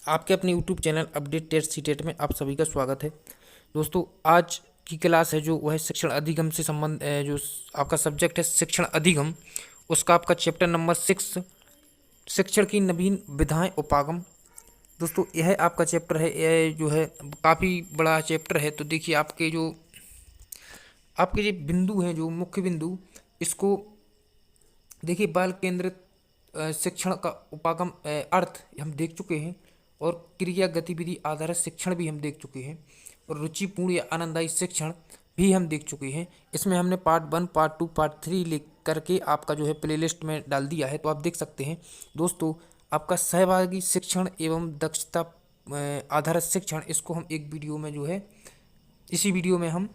आपके अपने YouTube channel update TET C TET में आप सभी का स्वागत है। दोस्तों, आज की क्लास है जो वह शिक्षण अधिगम से संबंध जो आपका सब्जेक्ट है शिक्षण अधिगम, उसका आपका चैप्टर नंबर 6 शिक्षण की नवीन विधाएं उपागम। दोस्तों, यह आपका चैप्टर है, यह जो है काफ़ी बड़ा चैप्टर है। तो देखिए, आपके जो बिंदु हैं, जो मुख्य बिंदु, इसको देखिए। बाल केंद्रित शिक्षण का उपागम अर्थ हम देख चुके हैं, और क्रिया गतिविधि आधारित शिक्षण भी हम देख चुके हैं, और रुचिपूर्ण या आनंददायी शिक्षण भी हम देख चुके हैं। इसमें हमने पार्ट 1, पार्ट 2, पार्ट 3 लिख करके आपका जो है प्लेलिस्ट में डाल दिया है, तो आप देख सकते हैं। दोस्तों, आपका सहभागी शिक्षण एवं दक्षता आधारित शिक्षण, इसको हम एक वीडियो में जो है इसी वीडियो में हम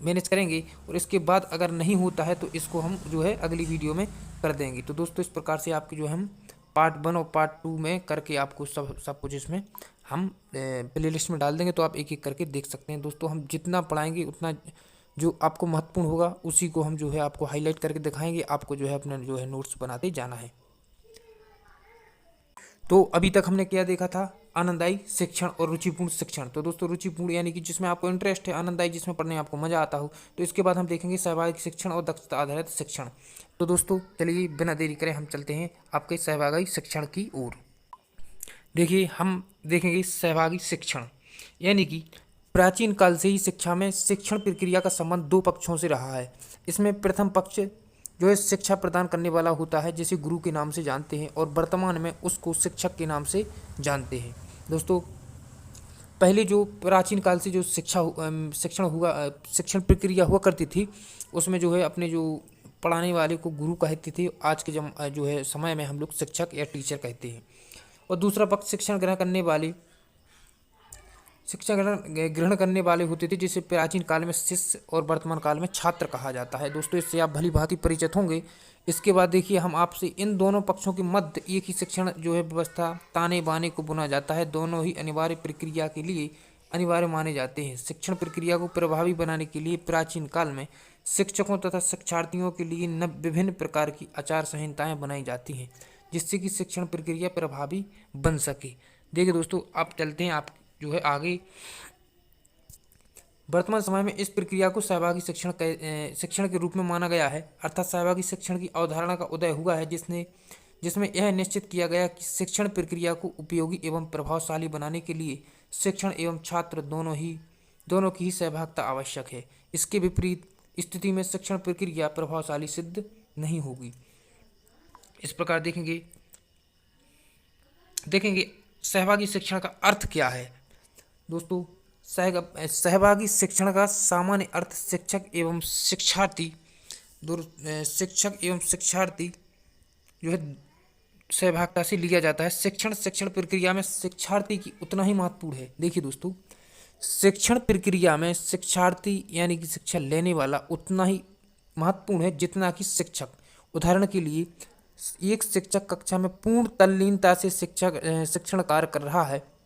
मैनेज करेंगे, और इसके बाद अगर नहीं होता है तो इसको हम जो है अगली वीडियो में कर देंगे। तो दोस्तों, इस प्रकार से आपकी जो है हम पार्ट 1 और पार्ट 2 में करके आपको सब कुछ इसमें हम प्ले लिस्ट में डाल देंगे, तो आप एक एक करके देख सकते हैं। दोस्तों, हम जितना पढ़ाएंगे उतना जो आपको महत्वपूर्ण होगा उसी को हम जो है आपको हाईलाइट करके दिखाएंगे। आपको जो है अपना जो है नोट्स बनाते जाना है। तो अभी तक हमने क्या देखा था? आनंददायी शिक्षण और रुचिपूर्ण शिक्षण। तो दोस्तों, रुचिपूर्ण यानी कि जिसमें आपको इंटरेस्ट है, आनंददायी जिसमें पढ़ने में आपको मजा आता हो। तो इसके बाद हम देखेंगे सहभागी शिक्षण और दक्षता आधारित शिक्षण। तो दोस्तों, चलिए बिना देरी करें हम चलते हैं आपके सहभागी शिक्षण की ओर। देखिए, हम देखेंगे सहभागी शिक्षण, यानी कि प्राचीन काल से ही शिक्षा में शिक्षण प्रक्रिया का संबंध दो पक्षों से रहा है। इसमें प्रथम पक्ष जो है शिक्षा प्रदान करने वाला होता है, जिसे गुरु के नाम से जानते हैं, और वर्तमान में उसको शिक्षक के नाम से जानते हैं। दोस्तों, पहले जो प्राचीन काल से जो शिक्षण प्रक्रिया हुआ करती थी, उसमें जो है अपने जो पढ़ाने वाले को गुरु कहते थे। आज के जो है समय में हम लोग शिक्षक या टीचर कहते हैं। और दूसरा पक्ष शिक्षा ग्रहण करने वाले होते थे, जिसे प्राचीन काल में शिष्य और वर्तमान काल में छात्र कहा जाता है। दोस्तों, इससे आप भली भांति परिचित होंगे। इसके बाद देखिए, हम आपसे इन दोनों पक्षों के मध्य एक ही शिक्षण जो है व्यवस्था ताने बाने को बुना जाता है। दोनों ही अनिवार्य प्रक्रिया के लिए अनिवार्य माने जाते हैं। शिक्षण प्रक्रिया को प्रभावी बनाने के लिए प्राचीन काल में शिक्षकों तथा शिक्षार्थियों के लिए विभिन्न प्रकार की आचार संहिताएं बनाई जाती हैं, जिससे कि शिक्षण प्रक्रिया प्रभावी बन सके। देखिए दोस्तों, आप चलते हैं आप जो है आगे। वर्तमान समय में इस प्रक्रिया को सहभागी शिक्षण के रूप में माना गया है। अर्थात सहभागी शिक्षण की अवधारणा का उदय हुआ है, जिसमें यह निश्चित किया गया कि शिक्षण प्रक्रिया को उपयोगी एवं प्रभावशाली बनाने के लिए शिक्षण एवं छात्र दोनों की ही सहभागिता आवश्यक है। इसके विपरीत स्थिति में शिक्षण प्रक्रिया प्रभावशाली सिद्ध नहीं होगी। इस प्रकार देखेंगे सहभागी शिक्षण का अर्थ क्या है। दोस्तों, सहभागी शिक्षण का सामान्य अर्थ शिक्षक एवं शिक्षार्थी जो है सहभागिता से लिया जाता है। शिक्षण प्रक्रिया में शिक्षार्थी की उतना ही महत्वपूर्ण है। देखिए दोस्तों, शिक्षण प्रक्रिया में शिक्षार्थी यानी कि शिक्षा लेने वाला उतना ही महत्वपूर्ण है जितना कि शिक्षक। उदाहरण के लिए, एक शिक्षक कक्षा में पूर्ण तल्लीनता से शिक्षण कार्य कर रहा है।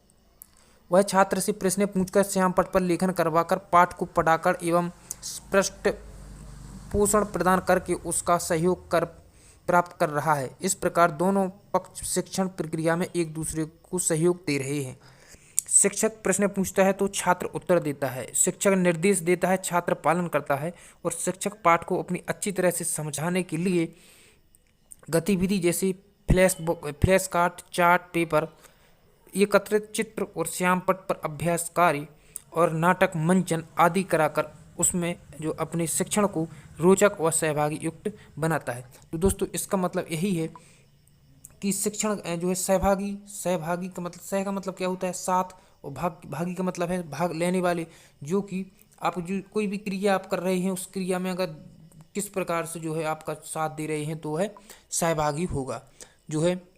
वह छात्र से प्रश्न पूछकर श्याम पट पर लेखन करवाकर पाठ को पढ़ाकर एवं पृष्ठ पोषण प्रदान करके उसका सहयोग प्राप्त कर रहा है। इस प्रकार दोनों पक्ष शिक्षण प्रक्रिया में एक दूसरे को सहयोग दे रहे हैं। शिक्षक प्रश्न पूछता है तो छात्र उत्तर देता है, शिक्षक निर्देश देता है, छात्र पालन करता है, और शिक्षक पाठ को अपनी अच्छी तरह से समझाने के लिए गतिविधि जैसे फ्लैश कार्ड, चार्ट पेपर, एकत्रित चित्र और श्यामपट पर अभ्यास कार्य और नाटक मंचन आदि कराकर उसमें जो अपने शिक्षण को रोचक और सहभागी युक्त बनाता है। तो दोस्तों, इसका मतलब यही है कि शिक्षण जो है सहभागी का मतलब, सह का मतलब क्या होता है? साथ, और भागी का मतलब है भाग लेने वाले। जो कि आप जो कोई भी क्रिया आप कर रहे हैं, उस क्रिया में अगर किस प्रकार से जो है आपका साथ दे रहे हैं तो वह सहभागी होगा। जो है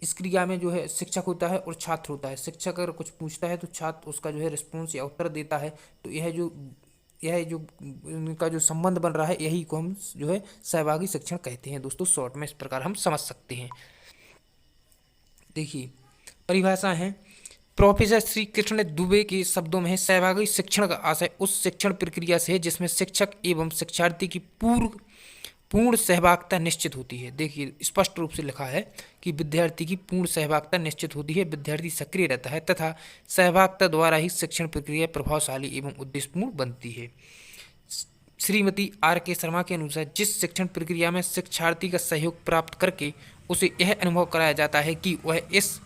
इस क्रिया में जो है शिक्षक होता है और छात्र होता है। शिक्षक अगर कुछ पूछता है तो छात्र उसका जो है रिस्पॉन्स या उत्तर देता है। तो यह जो इनका जो संबंध बन रहा है, यही को हम जो है सहभागी शिक्षण कहते हैं। दोस्तों, शॉर्ट में इस प्रकार हम समझ सकते हैं। देखिए, परिभाषा है प्रोफेसर श्री कृष्ण दुबे के शब्दों में है, सहभागी शिक्षण का आशय उस शिक्षण प्रक्रिया से है जिसमें शिक्षक एवं शिक्षार्थी की पूर्ण सहभागिता निश्चित होती है। देखिए स्पष्ट रूप से लिखा है कि विद्यार्थी की पूर्ण सहभागिता निश्चित होती है, विद्यार्थी सक्रिय रहता है तथा सहभागिता द्वारा ही शिक्षण प्रक्रिया प्रभावशाली एवं उद्देश्यपूर्ण बनती है। श्रीमती आर के शर्मा के अनुसार जिस शिक्षण प्रक्रिया में शिक्षार्थी का सहयोग प्राप्त करके उसे यह अनुभव कराया जाता है कि वह इस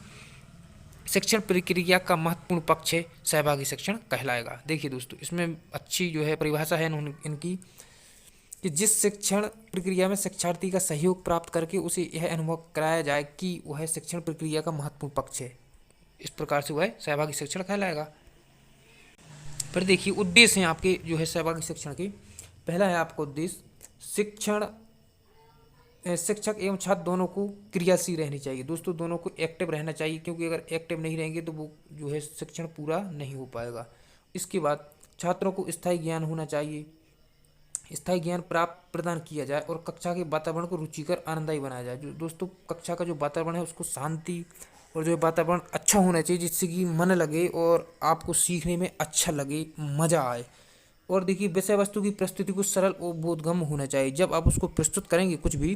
शिक्षण प्रक्रिया का महत्वपूर्ण पक्ष है, सहभागी शिक्षण कहलाएगा। देखिए दोस्तों, इसमें अच्छी जो है परिभाषा है इनकी कि जिस शिक्षण प्रक्रिया में शिक्षार्थी का सहयोग प्राप्त करके उसे यह अनुभव कराया जाए कि वह शिक्षण प्रक्रिया का महत्वपूर्ण पक्ष है, इस प्रकार से वह सहभागी शिक्षण कहलाएगा। फिर देखिए उद्देश्य हैं आपके जो है सहभागी शिक्षण के। पहला है आपका उद्देश्य शिक्षक एवं छात्र दोनों को क्रियाशील रहनी चाहिए। दोस्तों दोनों को एक्टिव रहना चाहिए, क्योंकि अगर एक्टिव नहीं रहेंगे तो वो जो है शिक्षण पूरा नहीं हो पाएगा। इसके बाद छात्रों को स्थायी ज्ञान होना चाहिए, स्थायी ज्ञान प्राप्त प्रदान किया जाए और कक्षा के वातावरण को रुचिकर आनंददायी बनाया जाए। जो दोस्तों कक्षा का जो वातावरण है उसको शांति और जो वातावरण अच्छा होना चाहिए, जिससे कि मन लगे और आपको सीखने में अच्छा लगे, मज़ा आए। और देखिए विषय वस्तु की प्रस्तुति को सरल और बोधगम्य होना चाहिए। जब आप उसको प्रस्तुत करेंगे कुछ भी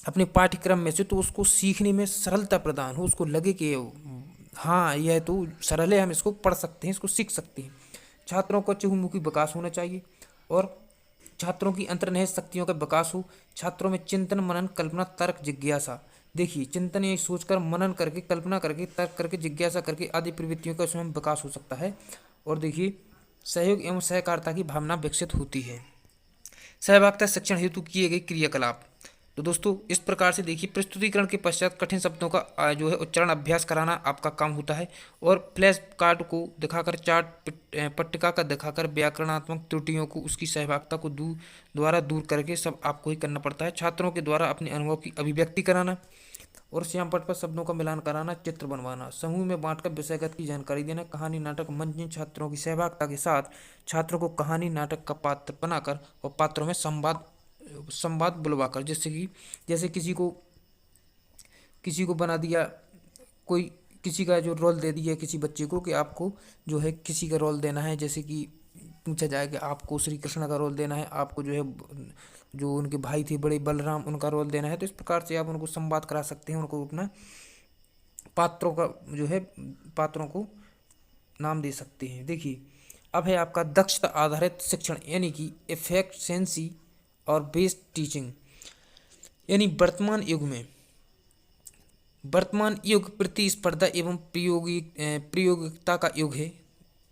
अपने पाठ्यक्रम में से, तो उसको सीखने में सरलता प्रदान हो, उसको लगे कि हाँ यह तो सरल है, हम इसको पढ़ सकते हैं, इसको सीख सकते हैं। छात्रों का चहुमुखी विकास होना चाहिए और छात्रों की अंतर्निहित शक्तियों का विकास हो। छात्रों में चिंतन, मनन, कल्पना, तर्क, जिज्ञासा, देखिए चिंतन ये सोचकर, मनन करके, कल्पना करके, तर्क करके, जिज्ञासा करके आदि प्रवृत्तियों का उसमें विकास हो सकता है। और देखिए सहयोग एवं सहकारिता की भावना विकसित होती है। सहभागिता शिक्षण हेतु किए गए क्रियाकलाप। तो दोस्तों इस प्रकार से देखिए प्रस्तुतिकरण के पश्चात कठिन शब्दों का जो है उच्चारण अभ्यास कराना आपका काम होता है और फ्लैश कार्ड को दिखाकर, चार्ट पट्टिका का दिखाकर व्याकरणात्मक त्रुटियों को उसकी सहभागिता को द्वारा दूर करके सब आपको ही करना पड़ता है। छात्रों के द्वारा अपने अनुभव की अभिव्यक्ति कराना और श्याम पट पर शब्दों का मिलान कराना, चित्र बनवाना, समूह में बांटकर विषयगत की जानकारी देना, कहानी नाटक मंच में छात्रों की सहभागिता के साथ छात्रों को कहानी नाटक का पात्र बनाकर और पात्रों में संवाद बुलवाकर, जैसे किसी को बना दिया, कोई किसी का जो रोल दे दिया किसी बच्चे को कि आपको जो है किसी का रोल देना है, जैसे कि पूछा जाए कि आपको श्री कृष्ण का रोल देना है, आपको जो है जो उनके भाई थे बड़े बलराम, उनका रोल देना है। तो इस प्रकार से आप उनको संवाद करा सकते हैं, उनको अपना पात्रों का जो है पात्रों को नाम दे सकते हैं। देखिए अब है आपका दक्षता आधारित शिक्षण, यानी कि एफिशिएंसी और बेस्ड टीचिंग। यानी वर्तमान युग प्रतिस्पर्धा एवं प्रयोगिकता का युग है।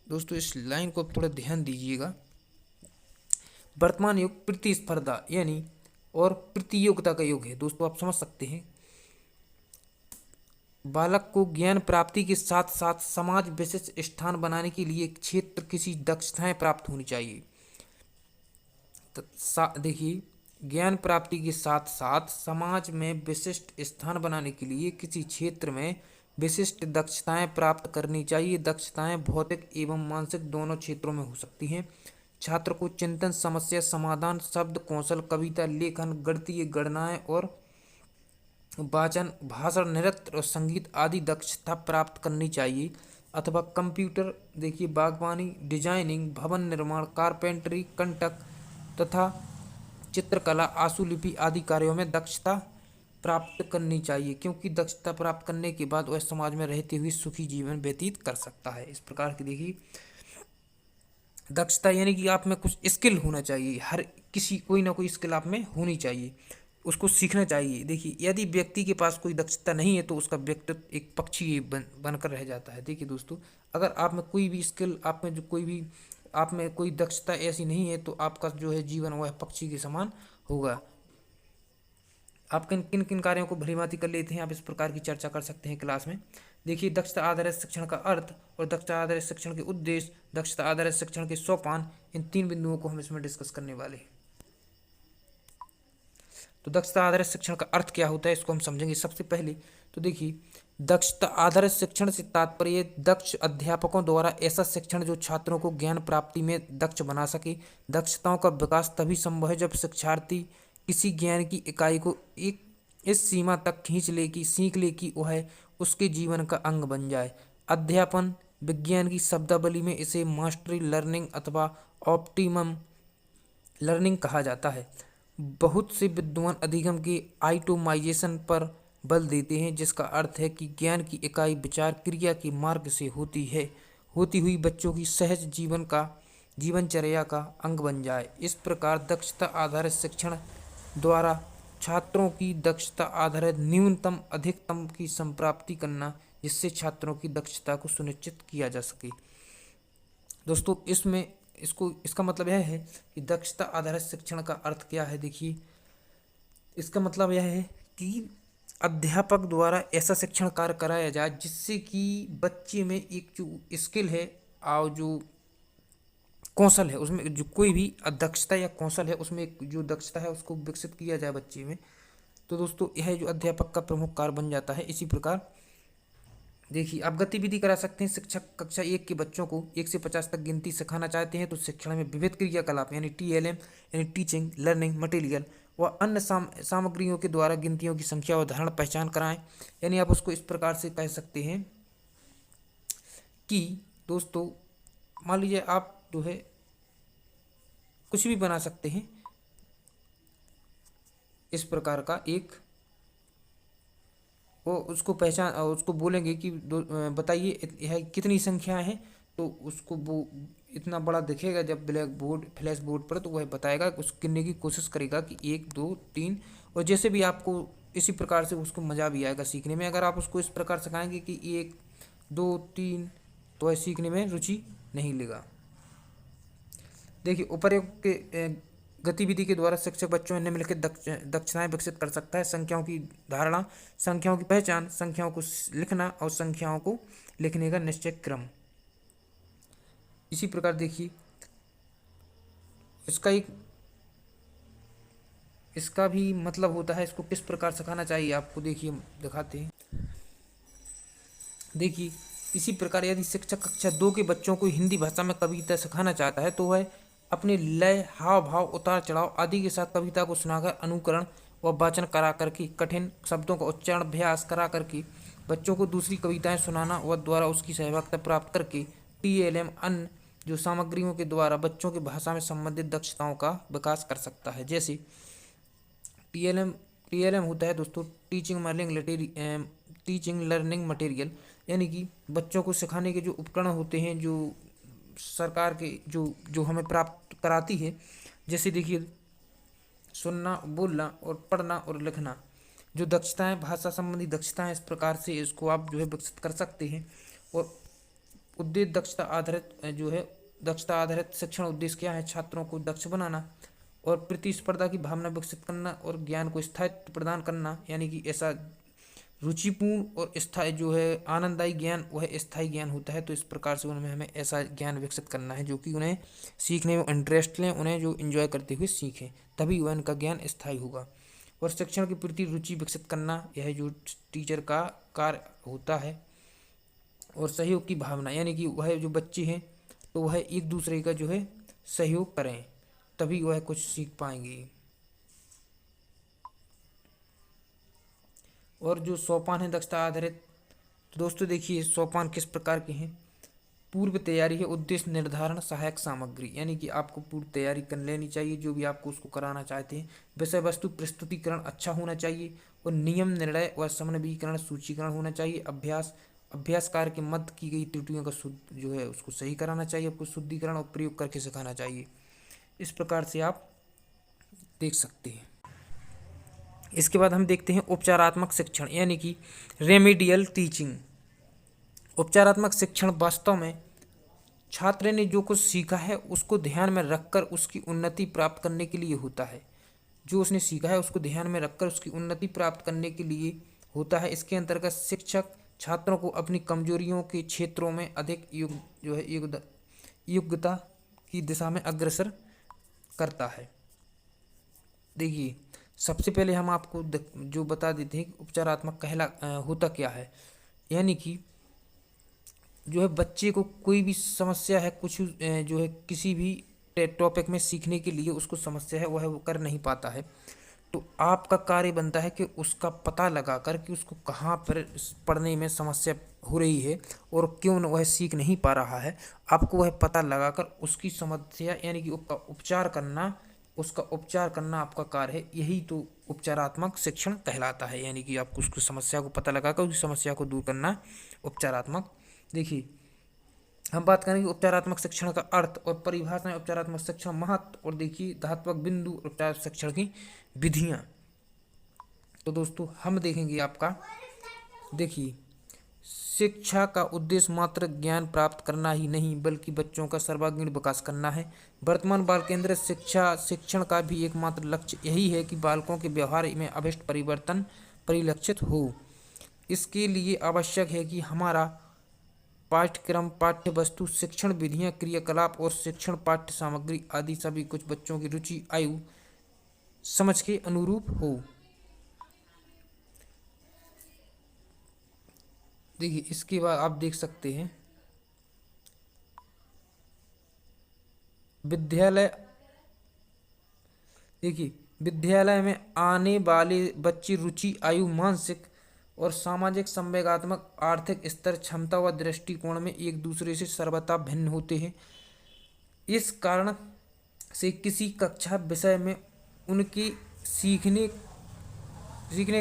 दोस्तों इस लाइन को थोड़ा ध्यान दीजिएगा। वर्तमान युग प्रतिस्पर्धा यानी और प्रतियोगिता का युग है। दोस्तों आप समझ सकते हैं, बालक को ज्ञान प्राप्ति के साथ साथ समाज विशिष्ट स्थान बनाने के लिए क्षेत्र किसी दक्षताएं प्राप्त होनी चाहिए। देखिए ज्ञान प्राप्ति के साथ साथ समाज में विशिष्ट स्थान बनाने के लिए किसी क्षेत्र में विशिष्ट दक्षताएं प्राप्त करनी चाहिए। दक्षताएं भौतिक एवं मानसिक दोनों क्षेत्रों में हो सकती हैं। छात्र को चिंतन, समस्या समाधान, शब्द कौशल, कविता लेखन, गणितीय गणनाएं और वाचन, भाषण, नृत्य और संगीत आदि दक्षता प्राप्त करनी चाहिए। अथवा कंप्यूटर, देखिए बागवानी, डिजाइनिंग, भवन निर्माण, कारपेंटरी, कंटक तथा चित्रकला, आशुलिपि आदि कार्यों में दक्षता प्राप्त करनी चाहिए, क्योंकि दक्षता प्राप्त करने के बाद वह समाज में रहते हुए सुखी जीवन व्यतीत कर सकता है। इस प्रकार की देखिए दक्षता यानी कि आप में कुछ स्किल होना चाहिए, हर किसी कोई ना कोई स्किल आप में होनी चाहिए, उसको सीखना चाहिए। देखिए यदि व्यक्ति के पास कोई दक्षता नहीं है तो उसका व्यक्तित्व एक पक्षी बनकर रह जाता है। देखिए दोस्तों अगर आप में कोई भी स्किल, आप में कोई दक्षता ऐसी नहीं है तो आपका जो है जीवन वह पक्षी के समान होगा। आप किन किन कार्यों को भलीभांति कर लेते हैं, आप इस प्रकार की चर्चा कर सकते हैं क्लास में। देखिए दक्षता आधारित शिक्षण का अर्थ और दक्षता आधारित शिक्षण के उद्देश्य, दक्षता आधारित शिक्षण के सोपान, इन 3 बिंदुओं को हम इसमें डिस्कस करने वाले हैं। तो दक्षता आधारित शिक्षण का अर्थ क्या होता है इसको हम समझेंगे। सबसे पहले तो देखिए दक्षता आधारित शिक्षण से तात्पर्य दक्ष अध्यापकों द्वारा ऐसा शिक्षण जो छात्रों को ज्ञान प्राप्ति में दक्ष बना सके। दक्षताओं का विकास तभी संभव है जब शिक्षार्थी किसी ज्ञान की इकाई को एक इस सीमा तक सीख ले कि वह उसके जीवन का अंग बन जाए। अध्यापन विज्ञान की शब्दावली में इसे मास्टरी लर्निंग अथवा ऑप्टिमम लर्निंग कहा जाता है। बहुत से विद्वान अधिगम के आइटोमाइजेशन पर बल देते हैं, जिसका अर्थ है कि ज्ञान की इकाई विचार क्रिया के मार्ग से होती हुई बच्चों की सहज जीवनचर्या का अंग बन जाए। इस प्रकार दक्षता आधारित शिक्षण द्वारा छात्रों की दक्षता आधारित न्यूनतम अधिकतम की संप्राप्ति करना, जिससे छात्रों की दक्षता को सुनिश्चित किया जा सके। दोस्तों, इसका मतलब यह है कि दक्षता आधारित शिक्षण का अर्थ क्या है। देखिए, इसका मतलब यह है कि अध्यापक द्वारा ऐसा शिक्षण कार्य कराया जाए जिससे कि बच्चे में एक जो स्किल है और जो कौशल है, उसमें जो कोई भी दक्षता या कौशल है, उसमें एक जो दक्षता है उसको विकसित किया जाए बच्चे में। तो दोस्तों, यह जो अध्यापक का प्रमुख कार्य बन जाता है। इसी प्रकार देखिए, आप गतिविधि करा सकते हैं। शिक्षक कक्षा 1 के बच्चों को 1 से 50 तक गिनती सिखाना चाहते हैं तो शिक्षण में विविध क्रियाकलाप यानी TLM यानी टीचिंग लर्निंग मटेरियल व अन्य सामग्रियों के द्वारा गिनतियों की संख्या और उदाहरण पहचान कराएं। यानी आप उसको इस प्रकार से कह सकते हैं कि दोस्तों, मान लीजिए आप जो है कुछ भी बना सकते हैं इस प्रकार का एक, वो उसको पहचान उसको बोलेंगे कि बताइए यह कितनी संख्याएं हैं, तो उसको वो इतना बड़ा दिखेगा जब फ्लैश बोर्ड पर, तो वह बताएगा, उस गिनने की कोशिश करेगा कि 1 2 3, और जैसे भी आपको इसी प्रकार से उसको मज़ा भी आएगा सीखने में। अगर आप उसको इस प्रकार सिखाएंगे कि 1 2 3, तो वह सीखने में रुचि नहीं लेगा। देखिए, उपर्युक्त के गतिविधि के द्वारा शिक्षक बच्चों में निम्नलिखित दक्षताएं विकसित कर सकता है: संख्याओं की धारणा, संख्याओं की पहचान, संख्याओं को लिखना और संख्याओं को लिखने का निश्चय क्रम। इसी प्रकार देखिए, इसका भी मतलब होता है इसको किस प्रकार सिखाना चाहिए आपको। देखिए, दिखाते हैं। देखिए, इसी प्रकार यदि शिक्षक कक्षा 2 के बच्चों को हिंदी भाषा में कविता सिखाना चाहता है तो वह अपने लय, हाव भाव, उतार चढ़ाव आदि के साथ कविता को सुनाकर अनुकरण व वाचन करा करके कठिन शब्दों का उच्चारण अभ्यास करा करके बच्चों को दूसरी कविताएं सुनाना व द्वारा उसकी सहभागिता प्राप्त करके TLM अन्य जो सामग्रियों के द्वारा बच्चों की भाषा में संबंधित दक्षताओं का विकास कर सकता है। जैसे TLM होता है दोस्तों टीचिंग लर्निंग मटेरियल, यानी कि बच्चों को सिखाने के जो उपकरण होते हैं जो सरकार के जो हमें प्राप्त कराती है। जैसे देखिए, सुनना, बोलना और पढ़ना और लिखना, जो दक्षताएं, भाषा संबंधी दक्षताएं, इस प्रकार से इसको आप जो है विकसित कर सकते हैं। और उद्देश्य दक्षता आधारित शिक्षण उद्देश्य क्या है? छात्रों को दक्ष बनाना और प्रतिस्पर्धा की भावना विकसित करना और ज्ञान को स्थायित्व प्रदान करना, यानी कि ऐसा रुचिपूर्ण और स्थायी जो है आनंददायी ज्ञान, वह स्थायी ज्ञान होता है। तो इस प्रकार से उनमें हमें ऐसा ज्ञान विकसित करना है जो कि उन्हें सीखने में इंटरेस्ट लें, उन्हें जो एंजॉय करते हुए सीखें, तभी वह उनका ज्ञान स्थायी होगा। और शिक्षण के प्रति रुचि विकसित करना, यह जो टीचर का कार्य होता है। और सहयोग की भावना, यानी कि वह जो बच्चे हैं तो वह एक दूसरे का जो है सहयोग करें, तभी वह कुछ सीख पाएंगे। और जो सोपान है दक्षता आधारित, तो दोस्तों देखिए, सोपान किस प्रकार के हैं? पूर्व तैयारी है, उद्देश्य निर्धारण, सहायक सामग्री, यानी कि आपको पूर्व तैयारी कर लेनी चाहिए जो भी आपको उसको कराना चाहते हैं। विषय वस्तु प्रस्तुतिकरण अच्छा होना चाहिए और नियम, निर्णय व समन्वयीकरण, सूचीकरण होना चाहिए। अभ्यास कार्य के मध्य की गई त्रुटियों का जो है उसको सही कराना चाहिए, आपको शुद्धिकरण और प्रयोग करके सिखाना चाहिए। इस प्रकार से आप देख सकते हैं। इसके बाद हम देखते हैं उपचारात्मक शिक्षण, यानी कि रेमेडियल टीचिंग। उपचारात्मक शिक्षण वास्तव में छात्र ने जो कुछ सीखा है उसको ध्यान में रखकर उसकी उन्नति प्राप्त करने के लिए होता है। जो उसने सीखा है उसको ध्यान में रखकर उसकी उन्नति प्राप्त करने के लिए होता है। इसके अंतर्गत शिक्षक छात्रों को अपनी कमजोरियों के क्षेत्रों में अधिक योग्यता की दिशा में अग्रसर करता है। देखिए, सबसे पहले हम आपको जो बता देते हैं कि उपचारात्मक होता क्या है। यानी कि जो है बच्चे को कोई भी समस्या है, कुछ जो है किसी भी टॉपिक में सीखने के लिए उसको समस्या है, वह वो कर नहीं पाता है, तो आपका कार्य बनता है कि उसका पता लगा कर कि उसको कहाँ पर पढ़ने में समस्या हो रही है और क्यों वह सीख नहीं पा रहा है। आपको वह पता लगाकर उसकी समस्या यानी कि उसका उपचार करना, उसका उपचार करना आपका कार्य है। यही तो उपचारात्मक शिक्षण कहलाता है, यानी कि आपको उसकी समस्या को पता लगाकर उस समस्या को दूर करना उपचारात्मक। देखिए हम बात करेंगे उपचारात्मक शिक्षण का अर्थ और परिभाषाएं, उपचारात्मक शिक्षण महत्व, और देखिए धात्मक बिंदु, उपचार शिक्षण की विधियां। तो दोस्तों हम देखेंगे आपका, देखिए शिक्षा का उद्देश्य मात्र ज्ञान प्राप्त करना ही नहीं बल्कि बच्चों का सर्वांगीण विकास करना है। वर्तमान बाल केंद्रित शिक्षण का भी एकमात्र लक्ष्य यही है कि बालकों के व्यवहार में अभिष्ट परिवर्तन परिलक्षित हो। इसके लिए आवश्यक है कि हमारा पाठ्यक्रम, पाठ्य वस्तु, शिक्षण विधियां, क्रियाकलाप और शिक्षण पाठ्य सामग्री आदि सभी कुछ बच्चों की रुचि, आयु, समझ के अनुरूप हो। देखिए इसके बाद आप देख सकते हैं विद्यालय। देखिए विद्यालय में आने वाले बच्चे रुचि, आयु, मानसिक और सामाजिक, संवेगात्मक, आर्थिक स्तर, क्षमता व दृष्टिकोण में एक दूसरे से सर्वथा भिन्न होते हैं। इस कारण से किसी कक्षा विषय में उनकी सीखने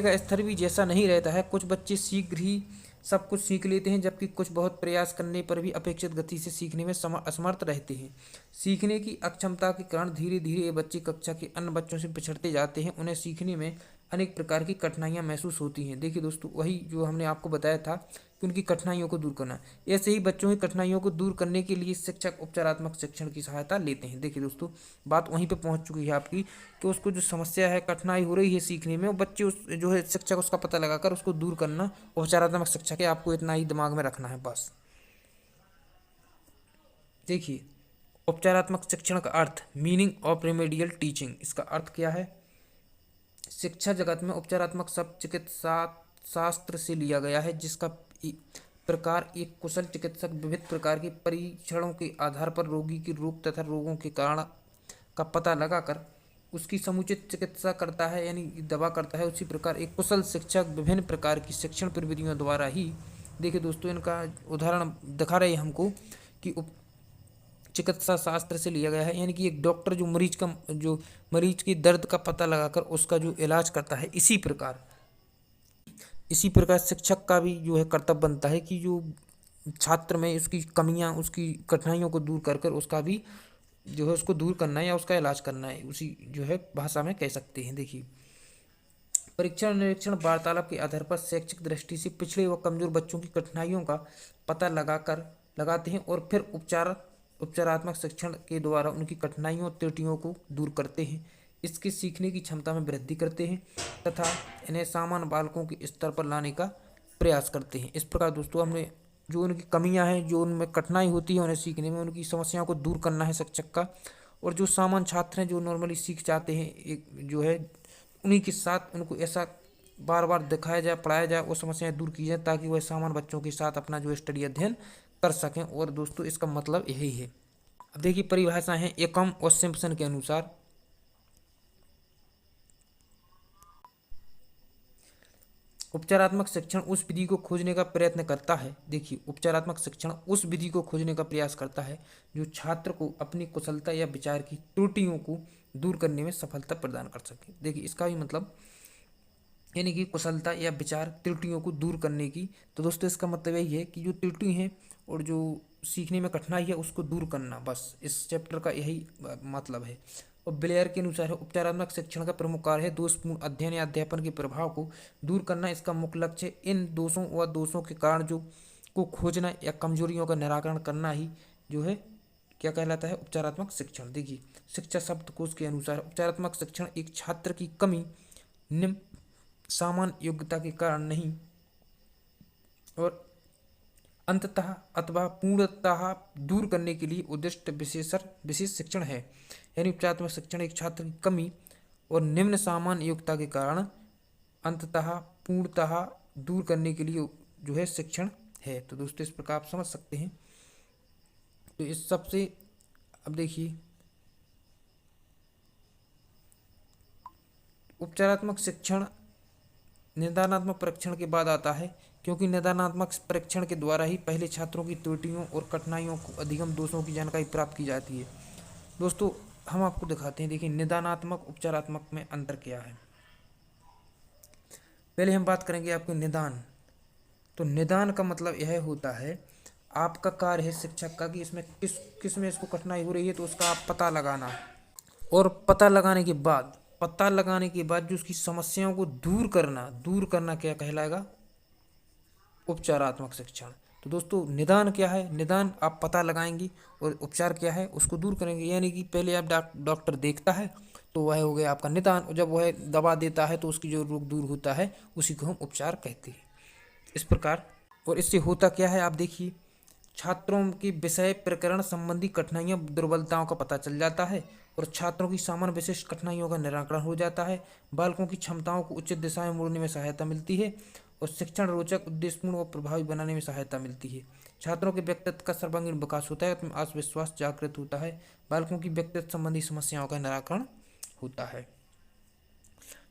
का स्तर भी जैसा नहीं रहता है। कुछ बच्चे शीघ्र ही सब कुछ सीख लेते हैं जबकि कुछ बहुत प्रयास करने पर भी अपेक्षित गति से सीखने में असमर्थ रहते हैं। सीखने की अक्षमता के कारण धीरे धीरे ये बच्चे कक्षा के अन्य बच्चों से पिछड़ते जाते हैं। उन्हें सीखने में अनेक प्रकार की कठिनाइयां महसूस होती हैं। देखिए दोस्तों वही जो हमने आपको बताया था कि उनकी कठिनाइयों को दूर करना, ऐसे ही बच्चों की कठिनाइयों को दूर करने के लिए शिक्षक उपचारात्मक शिक्षण की सहायता लेते हैं। देखिए दोस्तों बात वहीं पे पहुंच चुकी है आपकी कि उसको जो समस्या है, कठिनाई हो रही है सीखने में, वो बच्चे उस जो है शिक्षक उसका पता लगाकर उसको दूर करना उपचारात्मक शिक्षक है। आपको इतना ही दिमाग में रखना है बस। देखिए उपचारात्मक शिक्षण का अर्थ, मीनिंग ऑफ रेमेडियल टीचिंग। इसका अर्थ क्या है? शिक्षा जगत में उपचारात्मक शब्द चिकित्सा शास्त्र से लिया गया है, जिसका प्रकार एक कुशल चिकित्सक विविध प्रकार के परीक्षणों के आधार पर रोगी की रोग तथा रोगों के कारण का पता लगाकर उसकी समुचित चिकित्सा करता है, यानी दवा करता है। उसी प्रकार एक कुशल शिक्षक विभिन्न प्रकार की शिक्षण प्रविधियों द्वारा ही, देखिए दोस्तों इनका उदाहरण दिखा रहे हैं हमको कि चिकित्सा शास्त्र से लिया गया है, यानी कि एक डॉक्टर जो मरीज की दर्द का पता लगाकर उसका जो इलाज करता है, इसी प्रकार शिक्षक का भी जो है कर्तव्य बनता है कि जो छात्र में उसकी कमियां, उसकी कठिनाइयों को दूर कर कर उसका भी जो है उसको दूर करना है या उसका इलाज करना है, उसी जो है भाषा में कह सकते हैं। देखिए परीक्षण, निरीक्षण, वार्तालाप के आधार पर शैक्षिक दृष्टि से पिछड़े व कमजोर बच्चों की कठिनाइयों का पता लगाते हैं और फिर उपचारात्मक शिक्षण के द्वारा उनकी कठिनाइयों, त्रुटियों को दूर करते हैं। इसके सीखने की क्षमता में वृद्धि करते हैं तथा इन्हें सामान्य बालकों के स्तर पर लाने का प्रयास करते हैं। इस प्रकार दोस्तों हमने जो उनकी कमियां हैं, जो उनमें कठिनाई होती है उन्हें सीखने में, उनकी समस्याओं को दूर करना है शिक्षक का। और जो सामान्य छात्र हैं जो नॉर्मली सीख जाते हैं, एक जो है उन्हीं के साथ उनको ऐसा बार बार दिखाया जाए, पढ़ाया जाए, वो समस्याएं दूर की जाए ताकि वह सामान्य बच्चों के साथ अपना जो स्टडी अध्ययन कर सकें। और दोस्तों इसका मतलब यही है। अब देखिए परिभाषा है एकम और सिम्पसन के अनुसार। उपचारात्मक शिक्षण उस विधि को खोजने का प्रयत्न करता है। देखिए उपचारात्मक शिक्षण उस विधि को खोजने का प्रयास करता है जो छात्र को अपनी कुशलता या विचार की त्रुटियों को दूर करने में सफलता प्रदान कर सके। देखिए इसका भी मतलब यानी कि कुशलता या विचार त्रुटियों को दूर करने की। तो दोस्तों इसका मतलब यही है कि जो त्रुटि हैं और जो सीखने में कठिनाई है उसको दूर करना, बस इस चैप्टर का यही मतलब है। और ब्लेयर के अनुसार उपचारात्मक शिक्षण का प्रमुख कार्य है दोषपूर्ण अध्ययन या अध्यापन के प्रभाव को दूर करना। इसका मुख्य लक्ष्य इन दोषों व दोषों के कारण जो को खोजना या कमजोरियों का निराकरण करना ही जो है क्या कहलाता है, उपचारात्मक शिक्षण। देखिए शिक्षा शब्दकोश के अनुसार उपचारात्मक शिक्षण एक छात्र की कमी, निम्न सामान्य योग्यता के कारण नहीं और अंततः अथवा पूर्णतः दूर करने के लिए उद्दिष्ट विशेष शिक्षण है। यानी उपचारात्मक शिक्षण एक छात्र की कमी और निम्न सामान्य योग्यता के कारण अंततः पूर्णतः दूर करने के लिए जो है शिक्षण है। तो दोस्तों इस प्रकार आप समझ सकते हैं। तो इस सबसे अब देखिए उपचारात्मक शिक्षण निदानात्मक परीक्षण के बाद आता है, क्योंकि निदानात्मक परीक्षण के द्वारा ही पहले छात्रों की त्रुटियों और कठिनाइयों को, अधिगम दोषों की जानकारी प्राप्त की जाती है। दोस्तों हम आपको दिखाते हैं। देखिए निदानात्मक उपचारात्मक में अंतर क्या है। पहले हम बात करेंगे आपके निदान। तो निदान का मतलब यह होता है, आपका कार्य है शिक्षक का कि इसमें किस में इसको कठिनाई हो रही है, तो उसका आप पता लगाना, और पता लगाने के बाद जो उसकी समस्याओं को दूर करना क्या कहलाएगा, उपचारात्मक शिक्षण। तो दोस्तों निदान क्या है, निदान आप पता लगाएंगे और उपचार क्या है उसको दूर करेंगे। यानी कि पहले आप डॉक्टर देखता है तो वह हो गया आपका निदान, और जब वह दवा देता है तो उसकी जो रोग दूर होता है उसी को हम उपचार कहते हैं। इस प्रकार, और इससे होता क्या है आप देखिए, छात्रों की विषय प्रकरण संबंधी कठिनाइयों दुर्बलताओं का पता चल जाता है, और छात्रों की सामान्य विशिष्ट कठिनाइयों का निराकरण हो जाता है। बालकों की क्षमताओं को उचित दिशा में मोड़ने में सहायता मिलती है, और शिक्षण रोचक, उद्देश्यपूर्ण और प्रभावी बनाने में सहायता मिलती है। छात्रों के व्यक्तित्व का सर्वांगीण विकास होता है, आत्मविश्वास जागृत होता है। बालकों की व्यक्तित्व संबंधी समस्याओं का निराकरण होता है।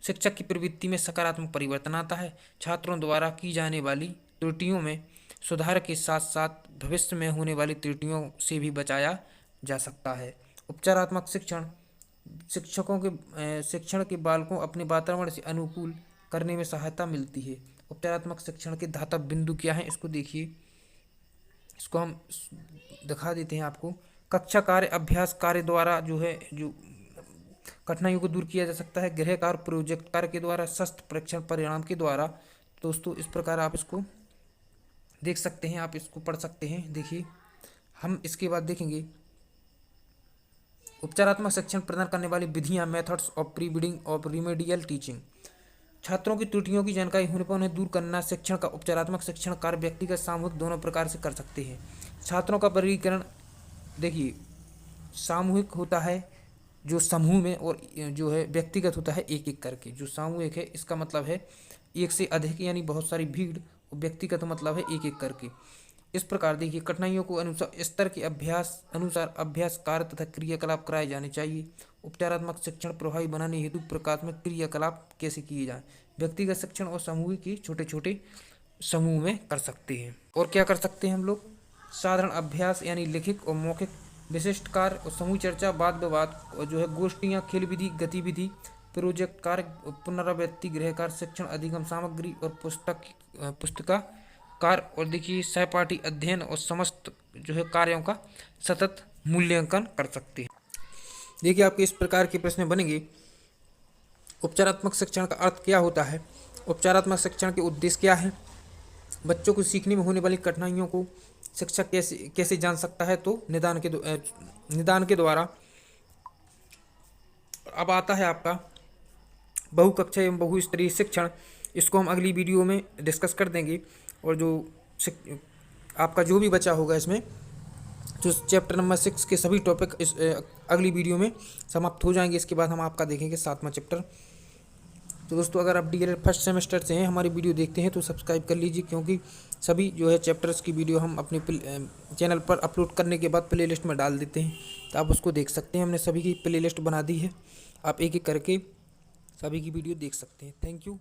शिक्षक की प्रवृत्ति में सकारात्मक परिवर्तन आता है। छात्रों द्वारा की जाने वाली त्रुटियों में सुधार के साथ साथ भविष्य में होने वाली त्रुटियों से भी बचाया जा सकता है। उपचारात्मक शिक्षण, शिक्षण के बालकों अपने वातावरण से अनुकूल करने में सहायता मिलती है। उपचारात्मक शिक्षण के धातव बिंदु क्या हैं, इसको देखिए, इसको हम दिखा देते हैं आपको। कक्षा कार्य, अभ्यास कार्य द्वारा जो कठिनाइयों को दूर किया जा सकता है। गृह कार्य, प्रोजेक्ट कार्य के द्वारा, शस्त्र परीक्षण परिणाम के द्वारा। दोस्तों इस प्रकार आप इसको देख सकते हैं, आप इसको पढ़ सकते हैं। देखिए हम इसके बाद देखेंगे उपचारात्मक शिक्षण प्रदान करने वाली विधियां, methods of pre bidding of remedial teaching. छात्रों की त्रुटियों की जानकारी होने पर उन्हें दूर करना शिक्षण का उपचारात्मक शिक्षण कार्य व्यक्तिगत सामूहिक दोनों प्रकार से कर सकते हैं। छात्रों का वर्गीकरण देखिए, सामूहिक होता है जो समूह में, और जो है व्यक्तिगत होता है एक एक करके। जो सामूहिक है इसका मतलब है एक से अधिक यानी बहुत सारी भीड़, और व्यक्तिगत मतलब है एक एक करके। इस प्रकार देखिए, कठिनाइयों को अनुसार स्तर के अभ्यास कार्य तथा क्रियाकलाप कराए जाने चाहिए। उपचारात्मक शिक्षण प्रभावी बनाने हेतु प्रकारात्मक क्रियाकलाप कैसे किए जाएं। व्यक्तिगत शिक्षण और समूह की छोटे छोटे समूह में कर सकते हैं। और क्या कर सकते हैं हम लोग, साधारण अभ्यास यानी लिखित और मौखिक, विशिष्ट कार्य और समूह चर्चा, वाद विवाद, और जो है गोष्ठियाँ, खेल विधि, गतिविधि, प्रोजेक्ट कार्य, पुनरावृत्ति, गृह कार्य, शिक्षण अधिगम सामग्री और पुस्तिका कार्य, और देखिए सहपाठी अध्ययन और समस्त जो है कार्यों का सतत मूल्यांकन कर सकते हैं। देखिए आपके इस प्रकार के प्रश्न बनेंगे। उपचारात्मक शिक्षण का अर्थ क्या होता है, उपचारात्मक शिक्षण के उद्देश्य क्या है, बच्चों को सीखने में होने वाली कठिनाइयों को शिक्षक कैसे जान सकता है, तो निदान के द्वारा। अब आता है आपका बहुकक्षा एवं बहुस्तरीय शिक्षण। इसको हम अगली वीडियो में डिस्कस कर देंगे, और जो आपका जो भी बचा होगा इसमें, जो चैप्टर नंबर 6 के सभी टॉपिक इस अगली वीडियो में समाप्त हो जाएंगे। इसके बाद हम आपका देखेंगे 7वां चैप्टर। तो दोस्तों अगर आप DLED फर्स्ट सेमेस्टर से हैं, हमारी वीडियो देखते हैं, तो सब्सक्राइब कर लीजिए, क्योंकि सभी जो है चैप्टर्स की वीडियो हम अपने चैनल पर अपलोड करने के बाद प्लेलिस्ट में डाल देते हैं, तो आप उसको देख सकते हैं। हमने सभी की प्लेलिस्ट बना दी है, आप एक एक करके सभी की वीडियो देख सकते हैं। Thank you.